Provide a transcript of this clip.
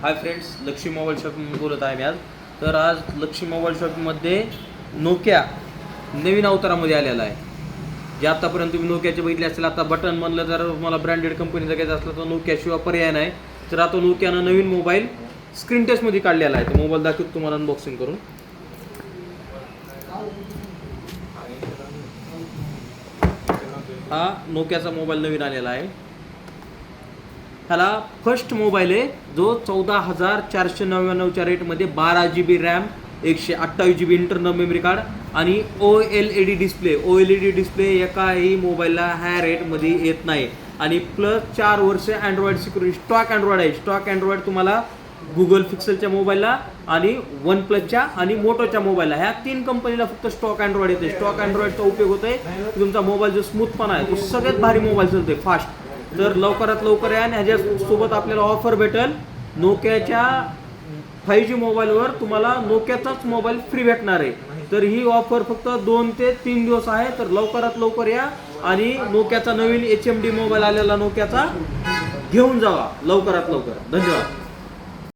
Hi friends, Lakshmi mobile shopping बोलत आहे मी आज. तर आज लक्ष्मी मोबाईल शॉपिंगमध्ये नोकिया नवीन अवतारामध्ये आलेला आहे. जे आतापर्यंत तुम्ही नोकियाचे बघितले असतील. आता बटन म्हणलं तर मला ब्रँडेड कंपनीचा घ्यायचा असला तर नोकियाशिवाय पर्याय नाही. तर आता नोकियानं नवीन मोबाईल स्क्रीन टचमध्ये काढलेला आहे. तो मोबाईल दाखवतो तुम्हाला अनबॉक्सिंग करून. हा नोकियाचा मोबाईल नवीन आलेला आहे. ह्याला फर्स्ट मोबाईल आहे जो 14,499च्या रेटमध्ये 12 GB RAM, 128 GB internal memory card आणि OLED डिस्प्ले. OLED डिस्प्ले एकाही मोबाईलला ह्या रेटमध्ये येत नाही. आणि प्लस 4 वर्ष अँड्रॉइड सिक्युरिटी. स्टॉक अँड्रॉइड आहे. स्टॉक अँड्रॉइड तुम्हाला गुगल पिक्सेलच्या मोबाईलला आणि वन प्लसच्या आणि मोटोच्या मोबाईलला, ह्या 3 कंपनीला फक्त स्टॉक अँड्रॉइड येते. स्टॉक अँड्रॉइडचा उपयोग होतोय तुमचा मोबाईल जो स्मूथपणा आहे तो सगळ्यात भारी मोबाईल चालतोय, फास्ट. तर लवकरात लवकर या आणि ह्याच्यासोबत आपल्याला ऑफर भेटेल. नोकियाच्या 5G मोबाईलवर तुम्हाला नोकियाचाच मोबाईल फ्री भेटणार आहे. तर ही ऑफर फक्त 2 ते 3 दिवस आहे. तर लवकरात लवकर या आणि नोकियाचा नवीन HMD मोबाईल आलेला नोकियाचा घेऊन जावा लवकरात लवकर. धन्यवाद.